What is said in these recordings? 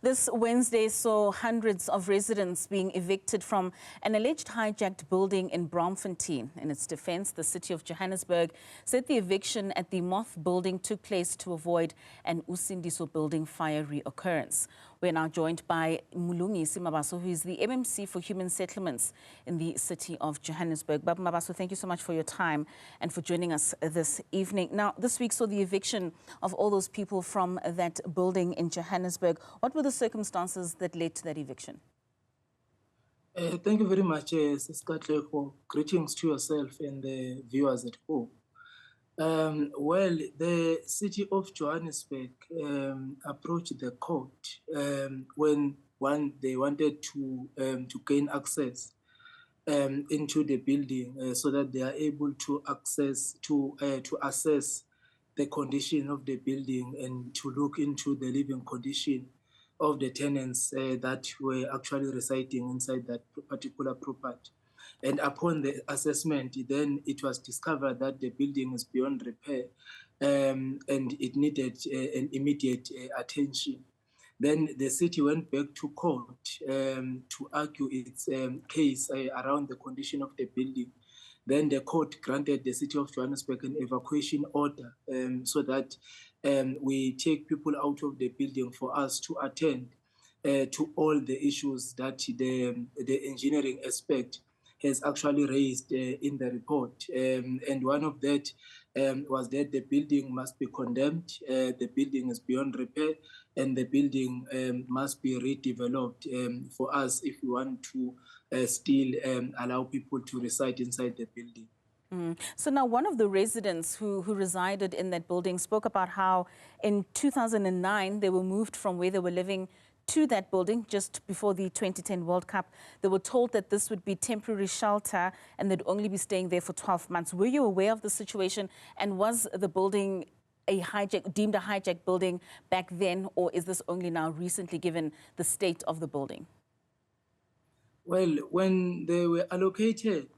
This Wednesday saw hundreds of residents being evicted from an alleged hijacked building in Braamfontein. In its defense, the City of Johannesburg said the eviction at the Moth building took place to avoid an Usindiso building fire reoccurrence. We're now joined by Mlungisi Mabaso, who is the MMC for Human Settlements in the City of Johannesburg. Baba Mabaso, thank you so much for your time and for joining us this evening. Now, this week saw the eviction of all those people from that building in Johannesburg. What were the circumstances that led to that eviction? Thank you very much, Sister Tleko. Greetings to yourself and the viewers at home. Well, the City of Johannesburg approached the court when they wanted to gain access into the building so that they are able to assess the condition of the building and to look into the living condition of the tenants that were actually residing inside that particular property. And upon the assessment, then it was discovered that the building is beyond repair and it needed an immediate attention. Then the city went back to court to argue its case around the condition of the building. Then the court granted the City of Johannesburg an evacuation order so that we take people out of the building for us to attend to all the issues that the engineering aspect has actually raised in the report. And one of that was that the building must be condemned, the building is beyond repair, and the building must be redeveloped for us if we want to still allow people to reside inside the building. So now one of the residents who resided in that building spoke about how in 2009 they were moved from where they were living to that building just before the 2010 World Cup. They were told that this would be temporary shelter and they'd only be staying there for 12 months. Were you aware of the situation, and was the building deemed a hijacked building back then, or is this only now recently given the state of the building? Well, when they were allocated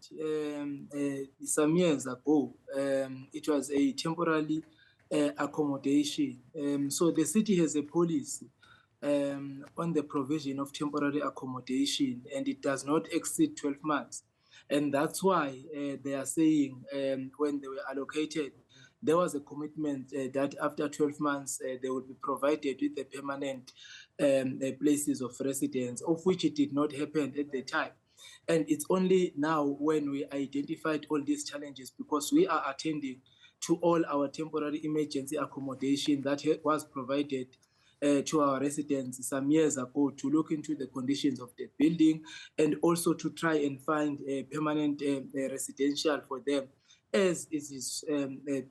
some years ago, it was a temporary accommodation. So the city has a policy on the provision of temporary accommodation, and it does not exceed 12 months. And that's why they are saying when they were allocated, there was a commitment that after 12 months, they would be provided with the permanent places of residence, of which it did not happen at the time. And it's only now when we identified all these challenges, because we are attending to all our temporary emergency accommodation that was provided to our residents some years ago, to look into the conditions of the building and also to try and find a permanent residential for them, as is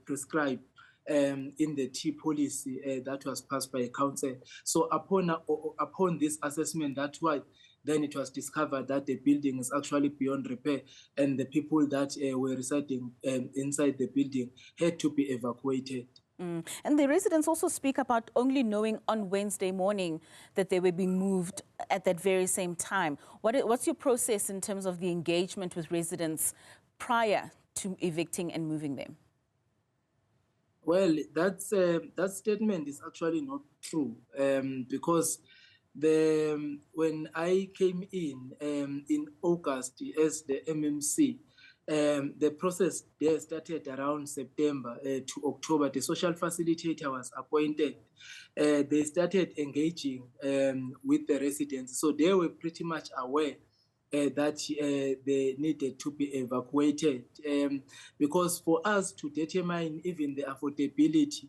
prescribed in the T policy that was passed by council. So upon this assessment, that's why then it was discovered that the building is actually beyond repair, and the people that were residing inside the building had to be evacuated. And the residents also speak about only knowing on Wednesday morning that they were being moved at that very same time. What's your process in terms of the engagement with residents prior to evicting and moving them? Well, that statement is actually not true because when I came in August as the MMC, the process there started around September to October. The social facilitator was appointed. They started engaging with the residents. So they were pretty much aware that they needed to be evacuated. Because for us to determine even the affordability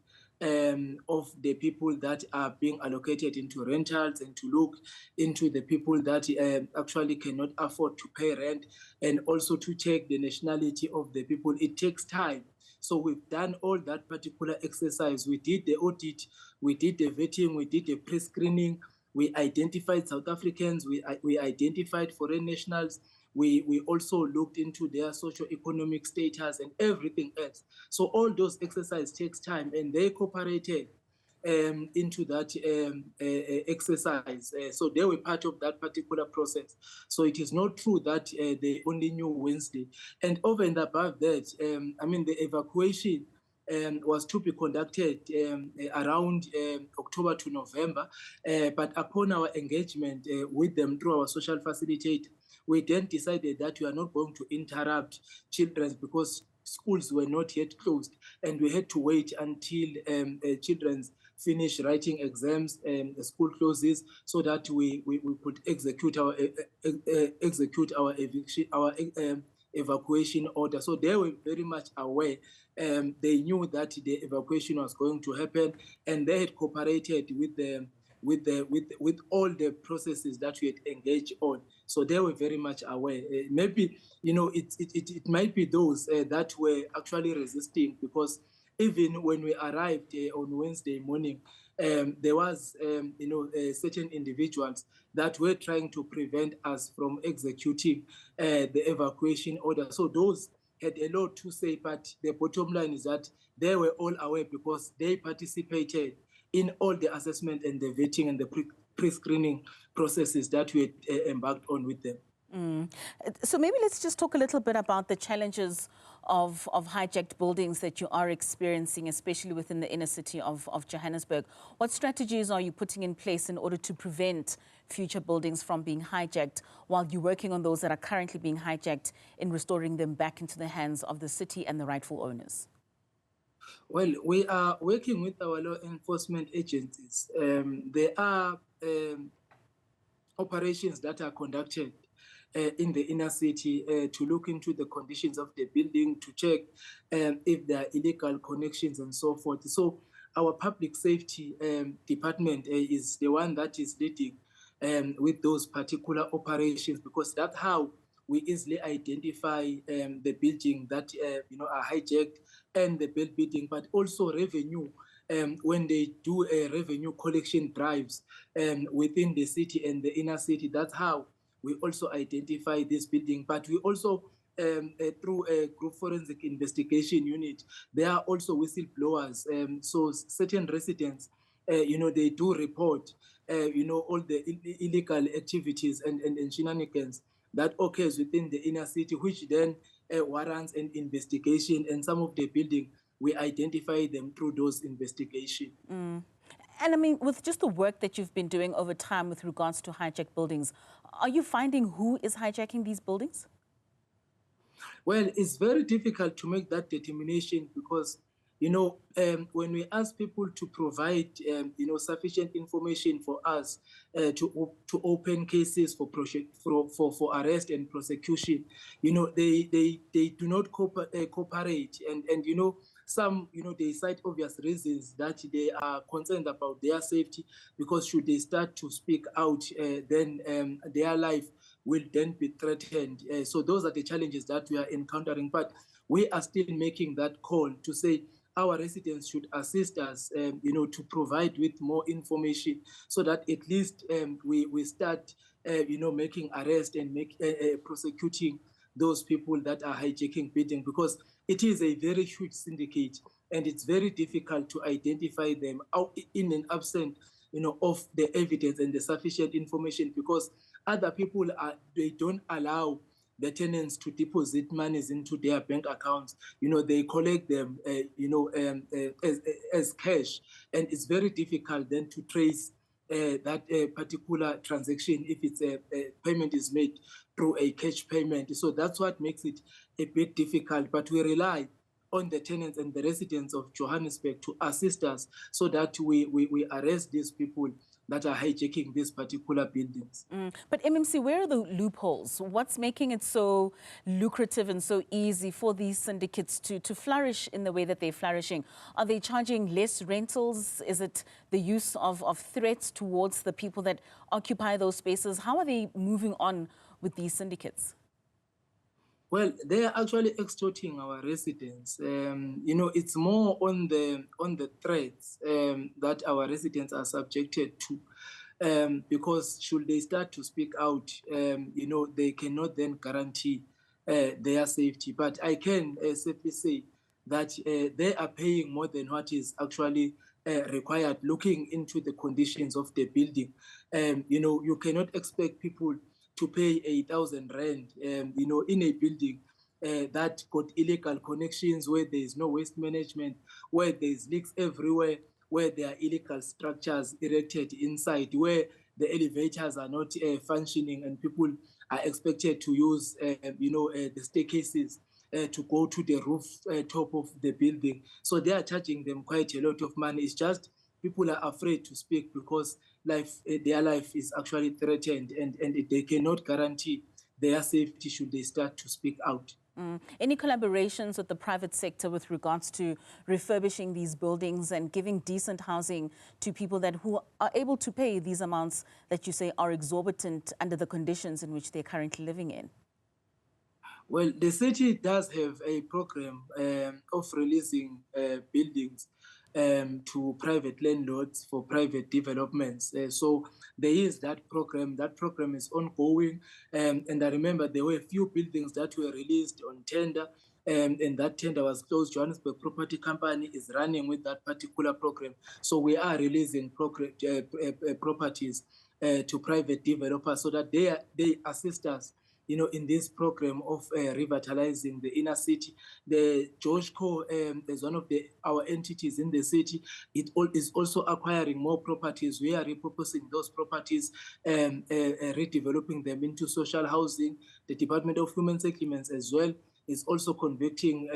of the people that are being allocated into rentals, and to look into the people that actually cannot afford to pay rent, and also to check the nationality of the people, it takes time. So we've done all that particular exercise. We did the audit, we did the vetting, we did the pre-screening, we identified South Africans, we identified foreign nationals, we also looked into their socio-economic status and everything else. So all those exercises takes time, and they cooperated into that exercise. So they were part of that particular process. So it is not true that they only knew Wednesday. And over and above that, I mean, the evacuation was to be conducted around October to November, but upon our engagement with them through our social facilitator, we then decided that we are not going to interrupt children because schools were not yet closed, and we had to wait until children finish writing exams and the school closes, so that we could execute our eviction, our evacuation order. So they were very much aware. They knew that the evacuation was going to happen, and they had cooperated with all the processes that we had engaged on. So they were very much aware. Maybe it might be those that were actually resisting, because even when we arrived on Wednesday morning, there was certain individuals that were trying to prevent us from executing the evacuation order. So those had a lot to say, but the bottom line is that they were all aware because they participated in all the assessment and the vetting and the pre-screening processes that we had embarked on with them. So maybe let's just talk a little bit about the challenges of hijacked buildings that you are experiencing, especially within the inner city of Johannesburg. What strategies are you putting in place in order to prevent future buildings from being hijacked, while you're working on those that are currently being hijacked in restoring them back into the hands of the city and the rightful owners? Well, we are working with our law enforcement agencies. There are operations that are conducted in the inner city to look into the conditions of the building, to check if there are illegal connections and so forth. So our public safety department is the one that is leading with those particular operations, because that's how we easily identify the building that are hijacked and the bill building, but also revenue. When they do revenue collection drives within the city and the inner city, that's how we also identify this building. But we also, through a group forensic investigation unit, there are also whistleblowers. So certain residents, they do report, all the illegal activities and shenanigans that occurs within the inner city, which then warrants an investigation. And some of the building, we identify them through those investigations. And I mean, with just the work that you've been doing over time with regards to hijacked buildings, are you finding who is hijacking these buildings? Well, it's very difficult to make that determination because, when we ask people to provide, sufficient information for us to open cases for arrest and prosecution, they do not cooperate, and some, they cite obvious reasons that they are concerned about their safety, because should they start to speak out, then their life will then be threatened. So those are the challenges that we are encountering. But we are still making that call to say our residents should assist us, to provide with more information, so that at least we start, making arrest and prosecuting those people that are hijacking buildings, because it is a very huge syndicate, and it's very difficult to identify them out in an absence, of the evidence and the sufficient information, because other people they don't allow the tenants to deposit monies into their bank accounts. They collect them, as cash, and it's very difficult then to trace that particular transaction if it's a payment is made through a cash payment. So that's what makes it a bit difficult. But we rely on the tenants and the residents of Johannesburg to assist us, so that we arrest these people that are hijacking these particular buildings. But MMC, where are the loopholes? What's making it so lucrative and so easy for these syndicates to flourish in the way that they're flourishing? Are they charging less rentals? Is it the use of threats towards the people that occupy those spaces? How are they moving on with these syndicates? Well, they are actually extorting our residents. It's more on the threats that our residents are subjected to, because should they start to speak out, they cannot then guarantee their safety. But I can safely say that they are paying more than what is actually required, looking into the conditions of the building. You cannot expect people to pay 1,000 rand, in a building that got illegal connections, where there is no waste management, where there is leaks everywhere, where there are illegal structures erected inside, where the elevators are not functioning, and people are expected to use, the staircases to go to the roof top of the building. So they are charging them quite a lot of money. It's just people are afraid to speak because their life is actually threatened, and they cannot guarantee their safety should they start to speak out. Any collaborations with the private sector with regards to refurbishing these buildings and giving decent housing to people who are able to pay these amounts that you say are exorbitant under the conditions in which they're currently living in? Well, the city does have a program of releasing buildings to private landlords for private developments. So there is that program. That program is ongoing. And I remember there were a few buildings that were released on tender, and that tender was closed. Johannesburg Property Company is running with that particular program. So we are releasing properties to private developers so that they assist us in this program of revitalizing the inner city. The George Co is one of our entities in the city. It is also acquiring more properties. We are repurposing those properties, redeveloping them into social housing. The Department of Human Settlements as well is also converting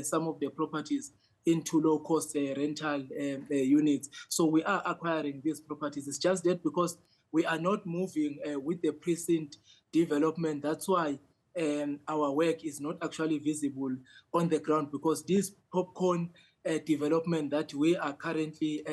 some of the properties into low-cost rental units. So we are acquiring these properties. It's just that because we are not moving with the precinct development, that's why our work is not actually visible on the ground, because this popcorn development that we are currently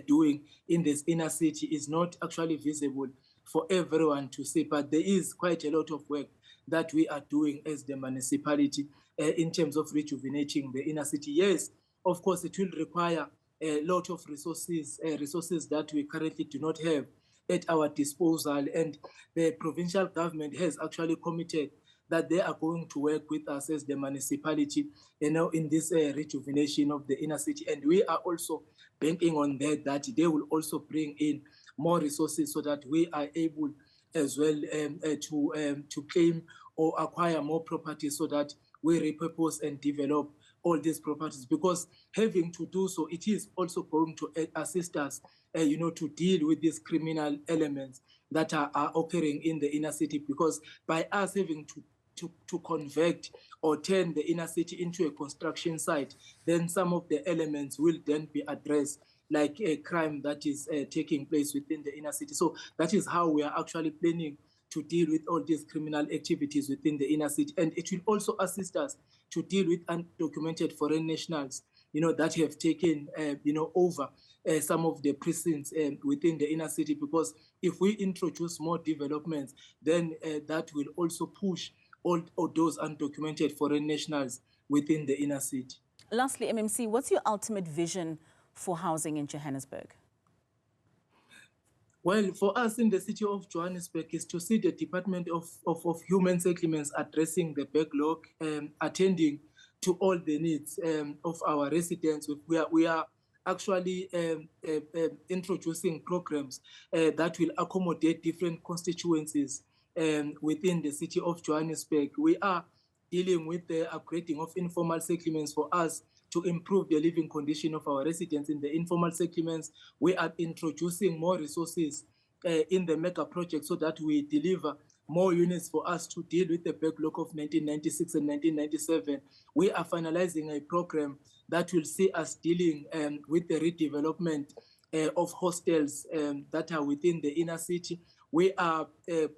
doing in this inner city is not actually visible for everyone to see. But there is quite a lot of work that we are doing as the municipality in terms of rejuvenating the inner city. Yes, of course, it will require a lot of resources that we currently do not have at our disposal. And the provincial government has actually committed that they are going to work with us as the municipality, in this rejuvenation of the inner city. And we are also banking on that they will also bring in more resources so that we are able as well to claim or acquire more properties, so that we repurpose and develop all these properties. Because having to do so, it is also going to assist us to deal with these criminal elements that are occurring in the inner city. Because by us having to convert or turn the inner city into a construction site, then some of the elements will then be addressed, like a crime that is taking place within the inner city. So that is how we are actually planning to deal with all these criminal activities within the inner city. And it will also assist us to deal with undocumented foreign nationals, that have taken, over some of the precincts within the inner city. Because if we introduce more developments, then that will also push all those undocumented foreign nationals within the inner city. Lastly, MMC, what's your ultimate vision for housing in Johannesburg? Well, for us in the city of Johannesburg is to see the Department of Human Settlements addressing the backlog, attending to all the needs of our residents. We are actually introducing programs that will accommodate different constituencies within the city of Johannesburg. We are dealing with the upgrading of informal settlements for us to improve the living condition of our residents in the informal settlements. We are introducing more resources in the mega project so that we deliver more units for us to deal with the backlog of 1996 and 1997. We are finalizing a program that will see us dealing with the redevelopment of hostels that are within the inner city. We are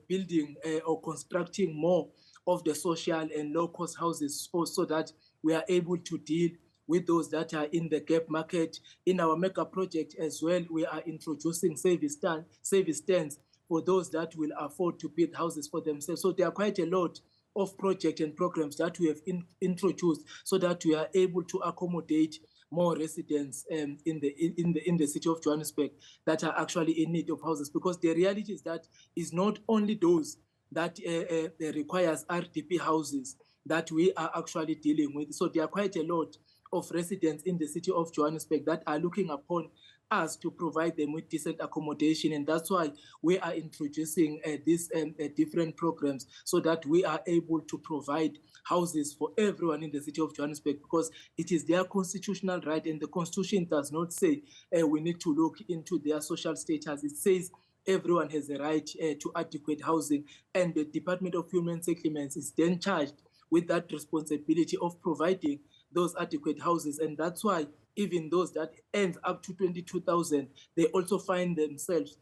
building or constructing more of the social and low-cost houses so that we are able to deal with those that are in the gap market. In our mega project as well, we are introducing service stands for those that will afford to build houses for themselves. So there are quite a lot of projects and programs that we have introduced so that we are able to accommodate more residents in the city of Johannesburg that are actually in need of houses. Because the reality is that is not only those that requires RDP houses that we are actually dealing with. So there are quite a lot of residents in the city of Johannesburg that are looking upon us to provide them with decent accommodation. And that's why we are introducing these different programs, so that we are able to provide houses for everyone in the city of Johannesburg, because it is their constitutional right, and the Constitution does not say we need to look into their social status. It says everyone has a right to adequate housing, and the Department of Human Settlements is then charged with that responsibility of providing those adequate houses. And that's why even those that earn up to 22,000, they also find themselves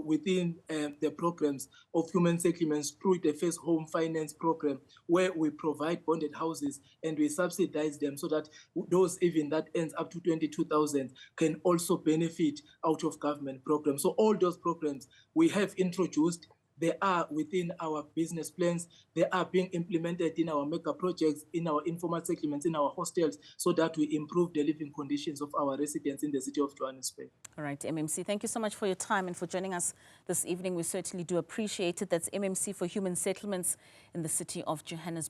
within the programs of human settlements through the First Home Finance Program, where we provide bonded houses and we subsidize them, so that those even that ends up to 22,000 can also benefit out of government programs. So all those programs we have introduced, they are within our business plans. They are being implemented in our mega projects, in our informal settlements, in our hostels, so that we improve the living conditions of our residents in the city of Johannesburg. All right, MMC, thank you so much for your time and for joining us this evening. We certainly do appreciate it. That's MMC for Human Settlements in the city of Johannesburg.